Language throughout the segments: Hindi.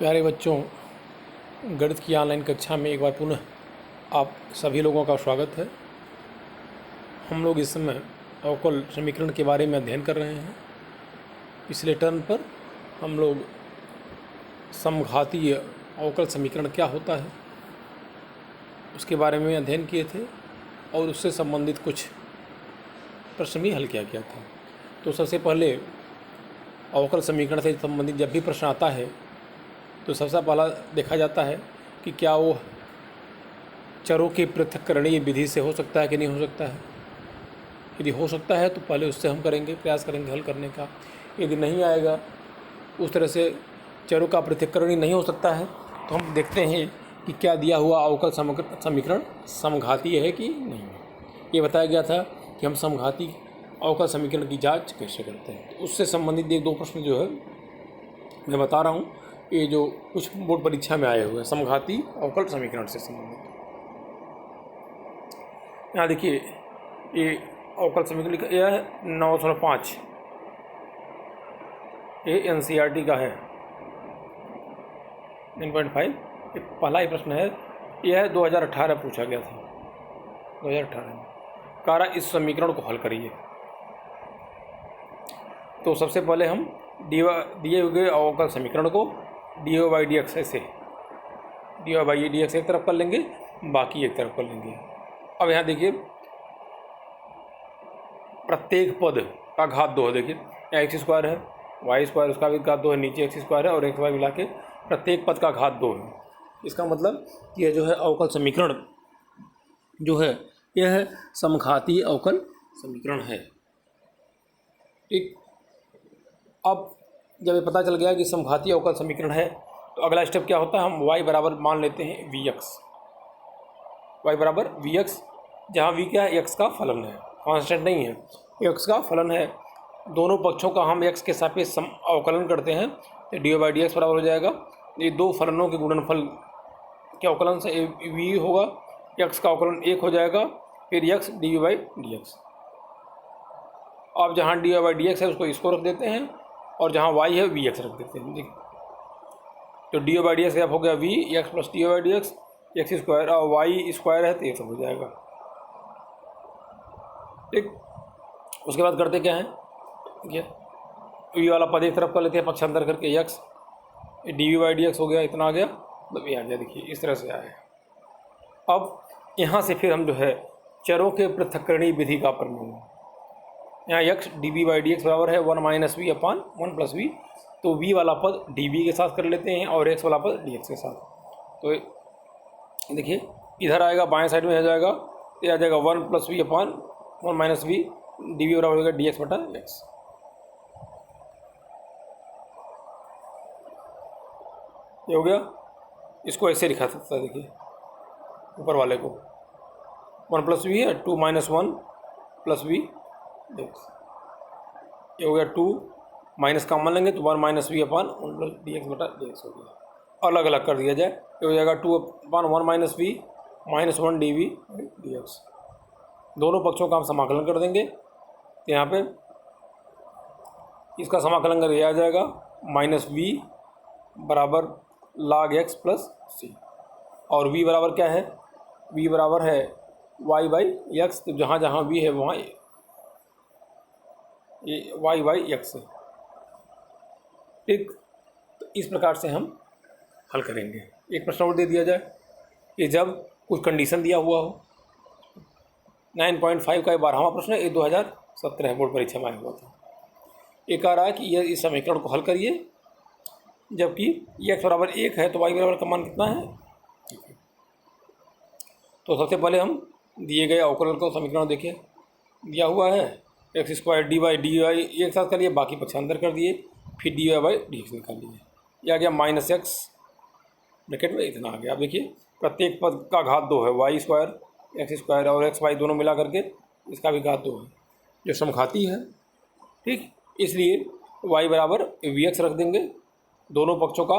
प्यारे बच्चों, गणित की ऑनलाइन कक्षा में एक बार पुनः आप सभी लोगों का स्वागत है। हम लोग इस समय अवकल समीकरण के बारे में अध्ययन कर रहे हैं। पिछले टर्म पर हम लोग समघातीय अवकल समीकरण क्या होता है उसके बारे में अध्ययन किए थे और उससे संबंधित कुछ प्रश्न भी हल किया गया था। तो सबसे पहले अवकल समीकरण से संबंधित जब भी प्रश्न आता है तो सबसे पहला देखा जाता है कि क्या वो चरों की पृथक्करणीय विधि से हो सकता है कि नहीं हो सकता है। यदि हो सकता है तो पहले उससे हम प्रयास करेंगे हल करने का। यदि नहीं आएगा, उस तरह से चरों का पृथक्करणीय नहीं हो सकता है, तो हम देखते हैं कि क्या दिया हुआ अवकल समीकरण समघातीय है कि नहीं। ये बताया गया था कि हम समघाती अवकल समीकरण की जांच कैसे करते हैं। तो उससे संबंधित एक दो प्रश्न जो है मैं बता रहा हूँ, ये जो कुछ बोर्ड परीक्षा में आए हुए हैं समघाती अवकल समीकरण से संबंधित। यहाँ देखिए, ये अवकल समीकरण यह है 9.5, ये NCERT का है 9.5। ये पहला ही प्रश्न है, यह है 2018 पूछा गया था। 2018 में कारा इस समीकरण को हल करिए। तो सबसे पहले हम दिए हुए अवकल समीकरण को dy/dx ऐसे dy/dx एक तरफ कर लेंगे, बाकी एक तरफ कर लेंगे। अब यहाँ देखिए, प्रत्येक पद का घात 2 है। देखिए यहाँ x² है, y², उसका भी घात 2 है, नीचे x² है और xy मिला के प्रत्येक पद का घात 2 है। इसका मतलब कि यह जो है अवकल समीकरण जो है यह है समघाती अवकल समीकरण है। ठीक, अब जब ये पता चल गया कि समघाती अवकल समीकरण है तो अगला स्टेप क्या होता है, हम y बराबर मान लेते हैं vx। y बराबर vx, जहाँ v क्या है, x का फलन है, कांस्टेंट नहीं है, x का फलन है। दोनों पक्षों का हम x के सापेक्ष अवकलन करते हैं तो dy/dx बराबर हो जाएगा। ये दो फलनों के गुणनफल के अवकलन से v होगा, x का अवकलन 1 हो जाएगा, फिर x dy/dx। अब जहाँ dy/dx है उसको इसको रख देते हैं और जहाँ y है vx रख देते हैं। देखिए तो dy/dx हो गया vx प्लस dy/dx, x² और y² है तो ये सब हो जाएगा। ठीक, उसके बाद करते क्या है, देखिए v वाला पद एक तरफ कर लेते हैं पक्षांतर करके, x dy/dx हो गया, इतना आ गया, मतलब ये आ गया। देखिए इस तरह से आया। अब यहाँ से फिर हम जो है चरों के पृथक्करणीय विधि का प्रयोग, यहाँ x dv/dx बराबर है 1 - v/1 + v। तो v वाला पद dv के साथ कर लेते हैं और x वाला पद dx के साथ। तो देखिए इधर आएगा, बाएं साइड में आ जाएगा, ये आ जाएगा 1 + v/1 - v, dv बराबर होगा dx/x। ये हो गया। इसको ऐसे लिखा सकता है, देखिए ऊपर वाले को 1 + v है, 2 - 1 + v dx। ये हो गया 2, माइनस कॉमन लेंगे तो 1 - v/1 + dx/dx हो गया। अलग अलग कर दिया जाए, ये हो जाएगा 2/1 - v -1 dv/dx। दोनों पक्षों का हम समाकलन कर देंगे तो यहाँ पे इसका समाकलन करके यह आ जाएगा -v बराबर log x + c। और v बराबर क्या है, v बराबर है y/x। तो जहाँ जहाँ v है वहाँ ये y/x है। ठीक, तो इस प्रकार से हम हल करेंगे। एक प्रश्न और दे दिया जाए कि जब कुछ कंडीशन दिया हुआ हो। 9.5 का 12वां प्रश्न है, ये 2017 बोर्ड परीक्षा में आया हुआ था। एक आ रहा है कि यह इस समीकरण को हल करिए, जबकि x बराबर 1 है तो y बराबर का मान कितना है। तो सबसे पहले हम दिए गए अवकलन को समीकरण देखिए, दिया हुआ है x² dy एक साथ कर लिए, बाकी पक्षांतर कर दिए, फिर dy/dx निकाल लिए। यह आ गया -x ब्रैकेट में इतना आ गया। अब देखिए प्रत्येक पद का घात 2 है, y² x² और xy दोनों मिला करके इसका भी घात 2 है, जो समघाती है। ठीक, इसलिए y बराबर vx रख देंगे, दोनों पक्षों का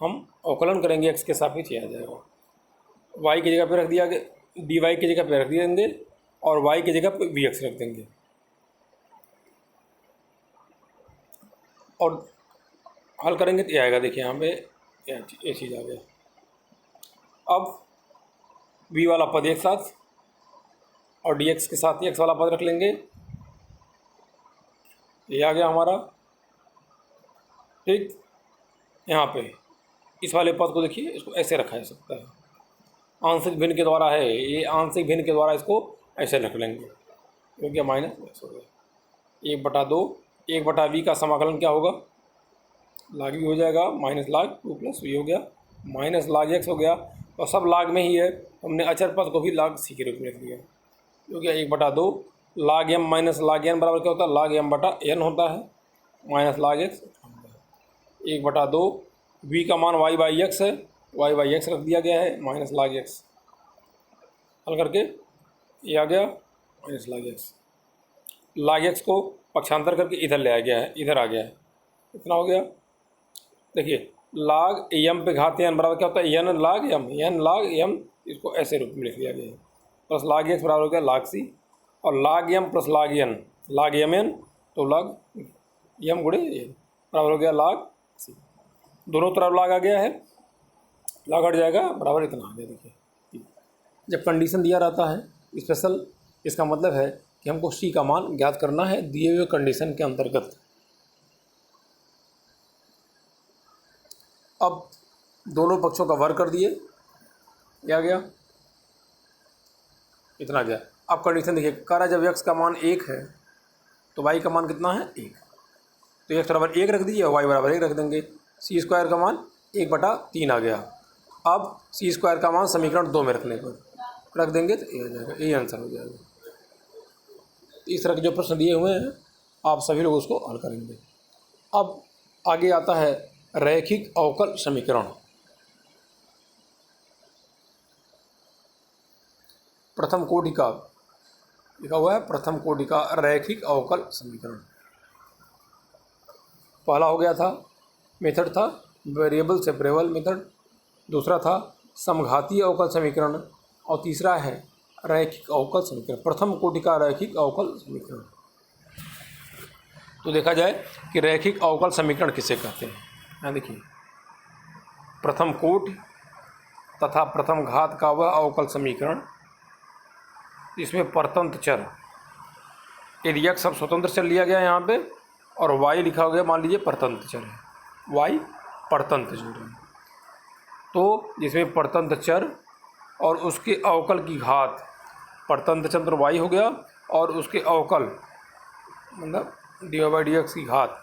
हम अवकलन करेंगे, x के सापेक्ष आ जाएगा। y की जगह पे रख दिया गया, dy की जगह पे रख देंगे और y की जगह पे vx रख देंगे और हल करेंगे तो ये आएगा। देखिए यहाँ पे ये चीज़ आ गया। अब v वाला पद एक साथ और dx के साथ x वाला पद रख लेंगे, ये आ गया हमारा। ठीक, यहाँ पे इस वाले पद को देखिए, इसको ऐसे रखा जा सकता है, आंशिक भिन्न के द्वारा है ये, आंशिक भिन्न के द्वारा इसको ऐसे रख लेंगे, हो गया माइनस x हो गया 1/2। 1/v का समाकलन क्या होगा, लाग v हो जाएगा, माइनस लाग 2 + v हो गया, माइनस लाग x हो गया, और सब लाग में ही है, हमने अचर पद को भी लाग c के रूप में रख लिया, हो गया 1/2। लाग m माइनस लाग n बराबर क्या होता है, लाग m/n होता है, माइनस लाग x 1/2। v का मान y/x है, y/x रख दिया गया है, माइनस लाग x, हल करके ये आ गया माइनस लाग x। लाग x को पक्षांतर करके इधर ले आया गया है, इधर आ गया है, इतना हो गया। देखिए लाग m पे घात n बराबर क्या होता है, n लाग m, n लाग m, इसको ऐसे रूप में लिख दिया गया है, प्लस लाग x बराबर हो गया लाग c, और लाग m प्लस लाग n, लाग mn तो लाग m गुणे n बराबर हो गया लाग c। दोनों तरफ लाग आ गया है, लाग हट जाएगा, बराबर इतना आ गया। देखिए जब कंडीशन दिया रहता है स्पेशल, इसका मतलब है कि हमको c का मान ज्ञात करना है दिए हुए कंडीशन के अंतर्गत। अब दोनों पक्षों का वर्ग कर दिए, ये आ गया, इतना गया। अब कंडीशन देखिए, कह रहा है जब x का मान 1 है तो y का मान कितना है 1, तो x बराबर 1 रख दीजिए और y बराबर 1 रख देंगे, c स्क्वायर का मान 1/3 आ गया। अब c स्क्वायर का मान समीकरण 2 में रखने पर रख देंगे तो ये आ जाएगा, यही आंसर हो जाएगा। इस तरह के जो प्रश्न दिए हुए हैं आप सभी लोग उसको हल करेंगे। अब आगे आता है रैखिक अवकल समीकरण। प्रथम कोटि का लिखा हुआ है, प्रथम कोटि का रैखिक अवकल समीकरण। पहला हो गया था मेथड था वेरिएबल सेपरेबल मेथड, दूसरा था समघातीय अवकल समीकरण, और तीसरा है रैखिक अवकल समीकरण, प्रथम कोटि का रैखिक अवकल समीकरण। तो देखा जाए कि रैखिक अवकल समीकरण किसे कहते हैं। यहाँ देखिए, प्रथम कोटि तथा प्रथम घात का वह अवकल समीकरण इसमें परतंत्र चर, यदि x सब स्वतंत्र चर लिया गया यहाँ पे और y लिखा हो गया, मान लीजिए परतंत्र चर है, y परतंत्र चर है, तो जिसमें परतंत्र चर और उसके अवकल की घात, परतंत्र चर y हो गया और उसके अवकल मतलब dy/dx की घात,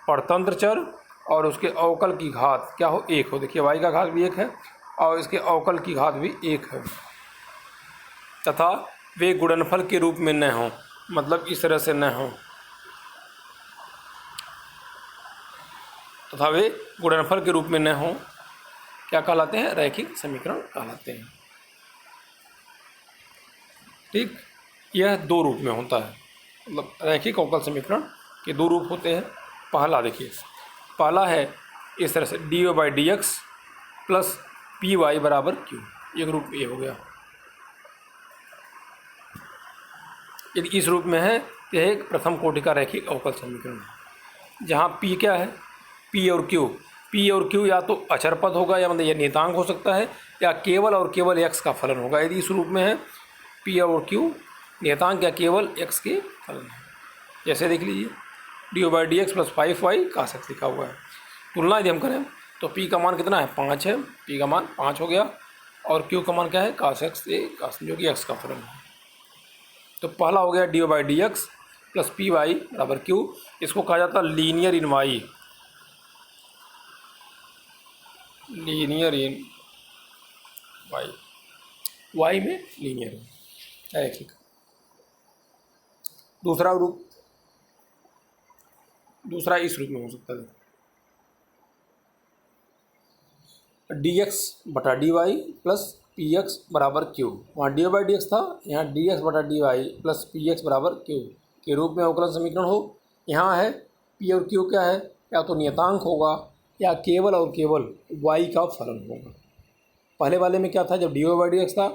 परतंत्र चर और उसके अवकल की घात क्या हो 1 हो। देखिए y का घात भी 1 है और इसके अवकल की घात भी 1 है, तथा वे गुणनफल के रूप में न हों, मतलब इस तरह से न हों, तथा वे गुणनफल के रूप में न हों, क्या कहलाते हैं, रैखिक समीकरण कहलाते हैं। ठीक, यह 2 रूप में होता है, मतलब रैखिक अवकल समीकरण के 2 रूप होते हैं। पहला देखिए, पहला है इस तरह से dy/dx प्लस py बराबर q, एक रूप ये हो गया। यदि इस रूप में है तो यह एक प्रथम कोटि का रैखिक अवकल समीकरण है, जहाँ p क्या है, p और q या तो अचर पद होगा या मतलब यह नियतांक हो सकता है, या केवल और केवल x का फलन होगा। यदि इस रूप में है p और q नियतांक या केवल x के फलन है, जैसे देख लीजिए dy/dx प्लस 5y का सच लिखा हुआ है। तुलना यदि हम करें तो p का मान कितना है 5 है, p का मान 5 हो गया, और q का मान क्या है cos x जो कि x का फलन है। तो पहला हो गया dy/dx प्लस py बराबर q, इसको कहा जाता है लीनियर इन y, लीनियर इन y में लीनियर है। ठीक, दूसरा रूप, दूसरा इस रूप में हो सकता है, dx/dy प्लस px बराबर q, वहाँ dy/dx था, यहाँ dx/dy प्लस px बराबर q के रूप में अवकलन समीकरण हो। यहाँ है p और q क्या है, या तो नियतांक होगा या केवल और केवल y का फलन होगा। पहले वाले में क्या था, जब dy/dx था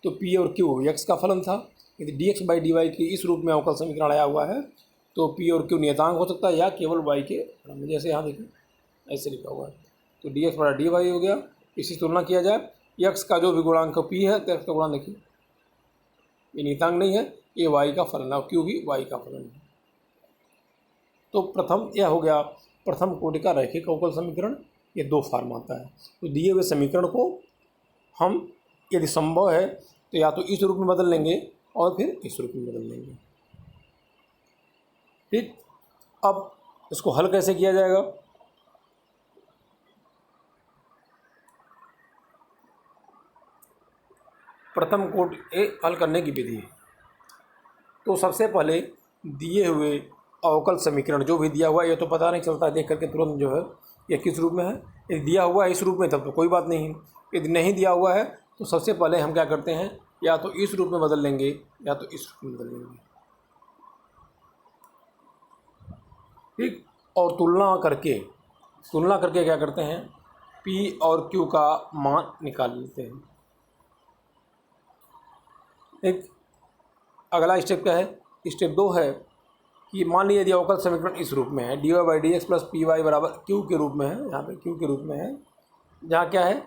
तो p और q x का फलन था। यदि dx/dy की इस रूप में अवकल समीकरण आया हुआ है तो p और q नियतांक हो सकता है या केवल y के फलन, जैसे यहाँ देखिए ऐसे लिखा हुआ है तो डी एक्स बटा डी वाई हो गया। इसी तुलना किया जाए, एक्स का जो भी गुणांक पी है तो एक्स का गुणांक देखिए ये नियतांक नहीं है, ये वाई का फलन है, क्यों भी वाई का फलन है। तो प्रथम यह हो गया प्रथम कोटि का रैखिक अवकल समीकरण। ये दो फॉर्म आता है। तो दिए हुए समीकरण को हम यदि संभव है तो या तो इस रूप में बदल लेंगे और फिर इस रूप में बदल लेंगे। ठीक, अब इसको हल कैसे किया जाएगा? प्रथम कोटि हल करने की विधि। तो सबसे पहले दिए हुए अवकल समीकरण जो भी दिया हुआ है, ये तो पता नहीं चलता देख करके तुरंत जो है ये किस रूप में है। यदि दिया हुआ है इस रूप में तब तो कोई बात नहीं है, यदि नहीं दिया हुआ है तो सबसे पहले हम क्या करते हैं, या तो इस रूप में बदल लेंगे या तो इस रूप में बदल लेंगे। ठीक, और तुलना करके क्या करते हैं, पी और क्यू का मान निकाल लेते हैं। एक अगला स्टेप क्या है, स्टेप 2 है कि मान लीजिए यदि अवकल समीकरण इस रूप में है, D Y by D X plus P Y बराबर क्यू के रूप में है, यहाँ पे क्यू के रूप में है, जहाँ क्या है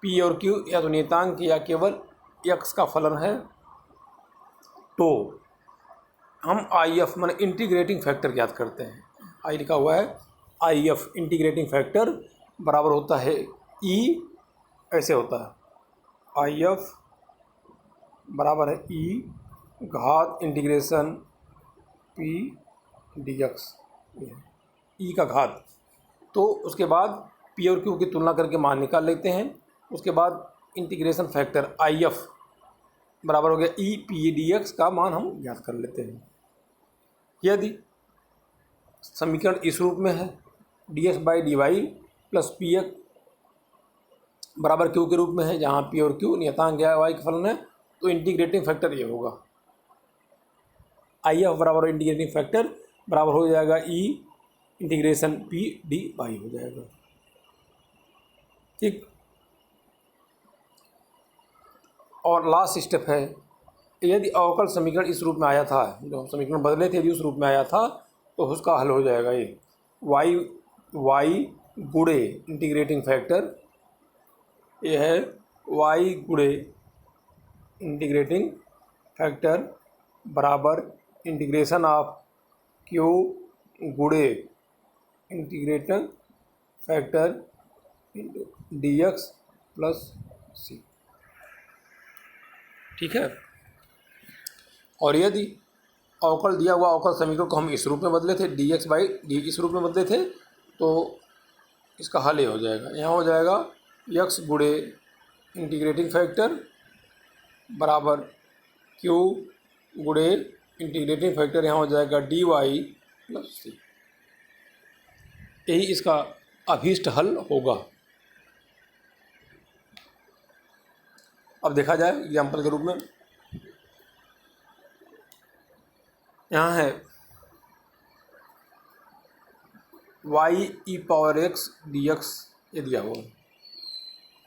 पी और क्यू या तो नियतांक या केवल एक्स का फलन है। तो हम आई एफ मान इंटीग्रेटिंग फैक्टर ज्ञात करते हैं। आई लिखा हुआ है आई एफ इंटीग्रेटिंग फैक्टर बराबर होता है ई, ऐसे होता है आई एफ बराबर है ई घात इंटीग्रेशन पी डी एक्स, ई का घात। तो उसके बाद पी और क्यू की तुलना करके मान निकाल लेते हैं। उसके बाद इंटीग्रेशन फैक्टर आई एफ बराबर हो गया ई पी डी एक्स का मान हम ज्ञात कर लेते हैं। यदि समीकरण इस रूप में है, D X by D Y plus P X बराबर क्यू के रूप में है, जहाँ पी और क्यू नियतांक या वाई का फलन है, तो इंटीग्रेटिंग फैक्टर ये होगा आई एफ बराबर इंटीग्रेटिंग फैक्टर बराबर हो जाएगा ई इंटीग्रेशन पी डी वाई हो जाएगा। ठीक, और लास्ट स्टेप है, यदि अवकल समीकरण इस रूप में आया था, जो समीकरण बदले थे यदि उस रूप में आया था, तो उसका हल हो जाएगा ये वाई गुणे इंटीग्रेटिंग फैक्टर, ये है वाई गुणे इंटीग्रेटिंग फैक्टर बराबर इंटीग्रेशन ऑफ क्यू गुणे integrating factor D X plus C. ठीक है, और यदि अवकल दिया हुआ अवकल समीकरण को हम इस रूप में बदले थे, डी एक्स बाई डी इस रूप में बदले थे, तो इसका हल ये हो जाएगा, यहाँ हो जाएगा एक्स गुणे इंटीग्रेटिंग फैक्टर बराबर क्यू गुणे इंटीग्रेटिंग फैक्टर, यहाँ हो जाएगा डी वाई प्लस सी। यही इसका अभीष्ट हल होगा। अब देखा जाए एग्जाम्पल के रूप में, यहाँ है वाई ई पावर एक्स डी एक्स ये दिया हुआ।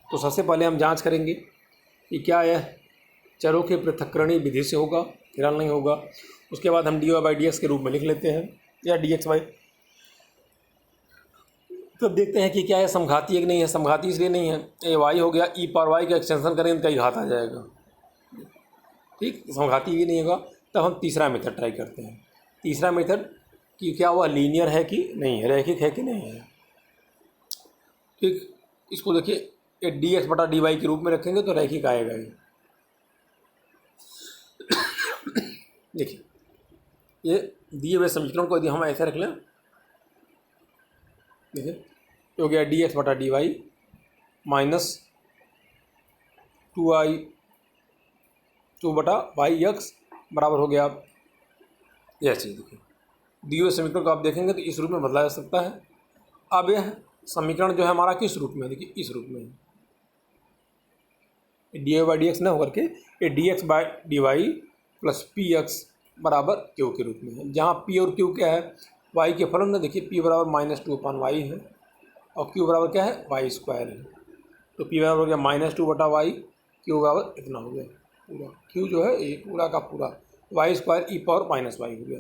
तो सबसे पहले हम जांच करेंगे कि क्या यह चरों के पृथक्करणीय विधि से होगा, फिर हल नहीं होगा। उसके बाद हम D Y by D X के रूप में लिख लेते हैं, या डी एक्स वाई। तब देखते हैं कि क्या है समघाती है कि नहीं है। समघाती इसलिए नहीं है, ये वाई हो गया, ई पावर वाई का एक्सटेंशन करेंगे तो कई घात आ जाएगा। ठीक, समघाती भी नहीं होगा। तब हम तीसरा मेथड ट्राई करते हैं। तीसरा मेथड कि क्या वह लीनियर है कि नहीं है, रैखिक है कि नहीं है। ठीक, इसको देखिए, ये डी एक्स बटा डी वाई के रूप में रखेंगे तो रैखिक आएगा ये। देखिए, ये दिए हुए समीकरण को यदि हम ऐसे रख लें, देखिए तो हो गया डी एक्स बटा डी वाई माइनस 2 बटा वाई एक्स बराबर हो गया यह चीज़। देखिए, दिए हुए समीकरण को आप देखेंगे तो इस रूप में बदला जा सकता है। अब यह समीकरण जो है हमारा किस रूप में है, देखिए इस रूप में है, D Y by D X न होकर के ये D X by D Y plus P X बराबर क्यू के रूप में है, जहाँ पी और क्यू क्या है, वाई के फलन में। देखिए पी बराबर -2/y है और क्यू बराबर क्या है, वाई स्क्वायर है। तो पी बराबर हो गया -2 बटा वाई, क्यू बराबर इतना हो गया पूरा, क्यू जो है ये पूरा का पूरा वाई स्क्वायर e⁻⁻y हो गया।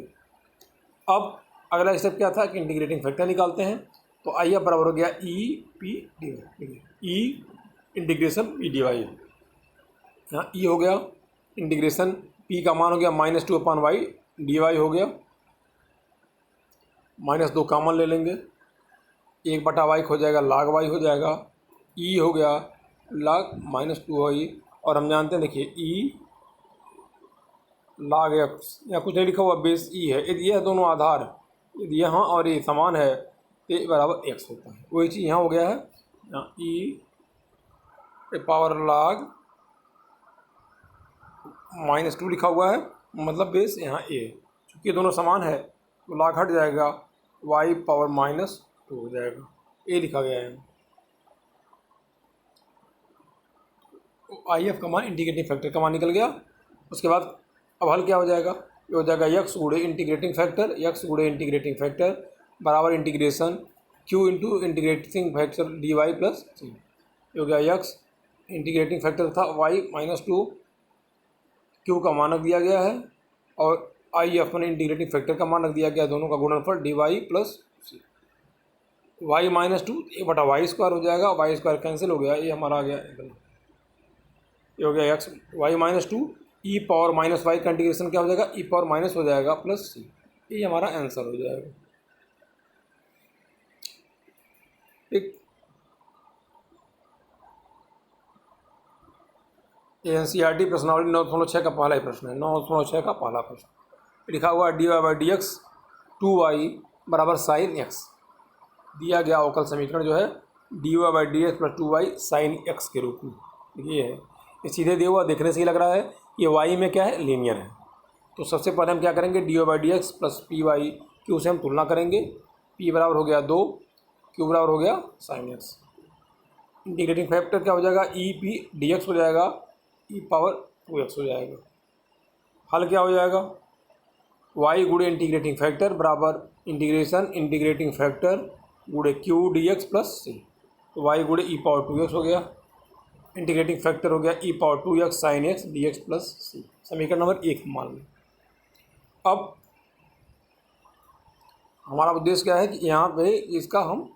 अब अगला स्टेप क्या था कि इंटीग्रेटिंग फैक्टर निकालते हैं। तो आई एफ बराबर हो गया ई पी डी वाई, ई इंटीग्रेशन पी डी वाई, यहाँ ई हो गया, इंटीग्रेशन पी का मान हो गया -2/y डी वाई हो गया, -2 कॉमन ले लेंगे, 1/y हो जाएगा, log y हो जाएगा, ई हो गया log -2y, और हम जानते हैं देखिए ई log x, यहाँ कुछ नहीं लिखा हुआ, बेस ई है, यदि यह दोनों आधार यदि यहाँ और ये समान है तो ये बराबर x होता है। वही चीज़ यहाँ हो गया है, यहाँ ई पावर log -2 लिखा हुआ है, मतलब बेस यहाँ ए, चूँकि दोनों समान है तो log हट जाएगा, y पावर -2 हो जाएगा, ए लिखा गया है। आई एफ का मान इंटीग्रेटिंग फैक्टर का मान निकल गया। उसके बाद अब हल क्या हो जाएगा, ये हो जाएगा यक्स गुणे इंटीग्रेटिंग फैक्टर, यक्स गुणे इंटीग्रेटिंग फैक्टर बराबर integration Q into integrating factor D Y plus C. ये हो गया यक्स, इंटीग्रेटिंग फैक्टर था y -2, क्यू का मानक दिया गया है, और आई एफ में इंटीग्रेटिंग फैक्टर का मानक दिया गया, दोनों का गुणनफल D Y plus C. y -2 1/y² हो जाएगा, y² कैंसिल हो गया, ये हमारा आ गया, ये हो गया एक्स y -2, ई पावर -y का इंटीग्रेशन क्या हो जाएगा, ई पावर माइनस हो जाएगा प्लस सी, ये हमारा आंसर हो जाएगा। ठीक, NCERT प्रश्नावली 9.6 का पहला ही प्रश्न है, 9.6 का पहला प्रश्न लिखा हुआ dy by D x 2y बराबर साइन एक्स, दिया गया अवकल समीकरण जो है dy by D X plus 2y sine x के रूप में, ये है, ये सीधे दिया हुआ, देखने से ही लग रहा है ये y में क्या है, लीनियर है। तो सबसे पहले हम क्या करेंगे, dy by D X plus P Y, Q से हम तुलना करेंगे, p बराबर हो गया 2, q बराबर हो गया साइन एक्स, इंटीग्रेटिंग फैक्टर क्या हो जाएगा, ई पी डी एक्स हो जाएगा, ई पावर 2x हो जाएगा। हल क्या हो जाएगा, y गुणे इंटीग्रेटिंग फैक्टर बराबर इंटीग्रेशन इंटीग्रेटिंग फैक्टर गुणे क्यू डी एक्स प्लस सी, तो y गुणे ई पावर 2x हो गया, इंटीग्रेटिंग फैक्टर हो गया E power 2x sine X D X plus C, समीकरण नंबर 1 मान लें। अब हमारा उद्देश्य क्या है कि यहाँ पे इसका हम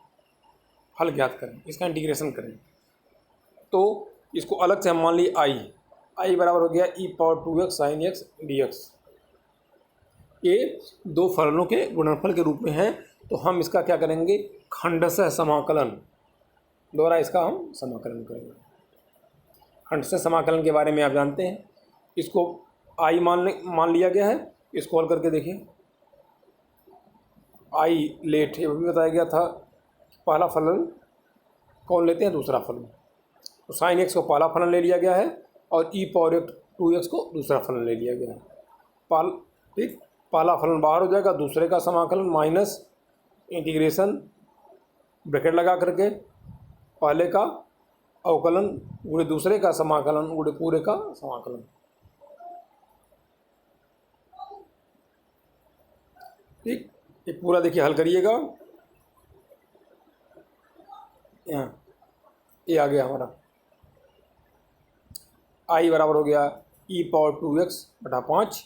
हल ज्ञात करें, इसका इंटीग्रेशन करें, तो इसको अलग से हम मान लिए आई बराबर हो गया E power 2x sine X D X, ये दो फलनों के गुणनफल के रूप में है, तो हम इसका क्या करेंगे, खंडशः समाकलन द्वारा इसका हम समाकलन करेंगे। खंडशः समाकलन के बारे में आप जानते हैं, इसको आई मान लिया गया है, इसको हल करके देखिए, आई लेट ये भी बताया गया था, पहला फलन कौन लेते हैं, दूसरा फलन, तो साइन एक्स को पहला फलन ले लिया गया है और ई पावर 2x को दूसरा फलन ले लिया गया है। ठीक, पहला फलन बाहर हो जाएगा, दूसरे का समाकलन माइनस इंटीग्रेशन ब्रैकेट लगा करके पहले का अवकलन गुणे दूसरे का समाकलन गुणे पूरे का समाकलन। ठीक, ये पूरा देखिए हल करिएगा, यहाँ ये आ गया हमारा आई बराबर हो गया ई पावर 2x बटा 5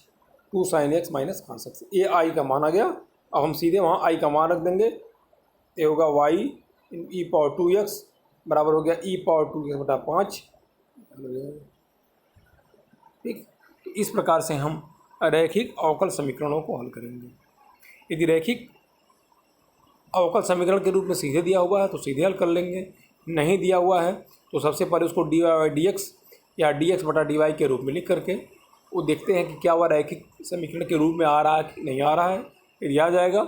2 sine x minus cos x, ये आई का मान आ गया। अब हम सीधे वहाँ आई का मान रख देंगे, ये होगा y ई पावर 2x बराबर हो गया ई पावर 2x बटा 5। ठीक, तो इस प्रकार से हम रैखिक अवकल समीकरणों को हल करेंगे। यदि रैखिक अवकल समीकरण के रूप में सीधे दिया हुआ है तो सीधे हल कर लेंगे, नहीं दिया हुआ है तो सबसे पहले उसको D Y by D X या डी एक्स बटा डी वाई के रूप में लिख करके वो देखते हैं कि क्या वह रैखिक समीकरण के रूप में आ रहा है कि नहीं आ रहा है। यदि आ जाएगा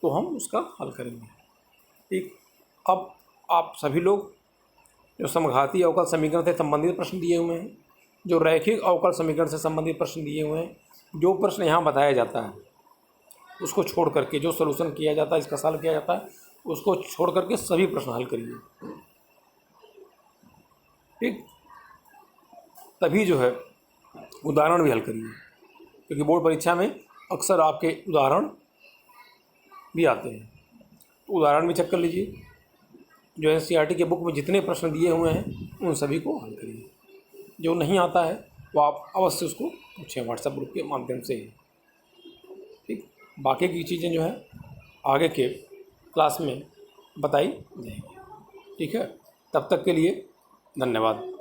तो हम उसका हल करेंगे। ठीक, अब आप सभी लोग जो समघाती अवकल समीकरण से संबंधित प्रश्न दिए हुए हैं, जो रैखिक अवकल समीकरण से संबंधित प्रश्न दिए हुए हैं, जो प्रश्न यहाँ बताया जाता है उसको छोड़ करके, जो सलूशन किया जाता है, इसका सॉल्व किया जाता है, उसको छोड़ करके सभी प्रश्न हल करिए। ठीक, तभी जो है उदाहरण भी हल करिए, क्योंकि बोर्ड परीक्षा में अक्सर आपके उदाहरण भी आते हैं, तो उदाहरण भी चेक कर लीजिए। जो NCERT के बुक में जितने प्रश्न दिए हुए हैं उन सभी को हल करिए। जो नहीं आता है वो आप अवश्य उसको पूछें व्हाट्सएप ग्रुप के माध्यम से। ठीक, बाकी की चीज़ें जो है आगे के क्लास में बताई जाएगी। ठीक है, तब तक के लिए धन्यवाद।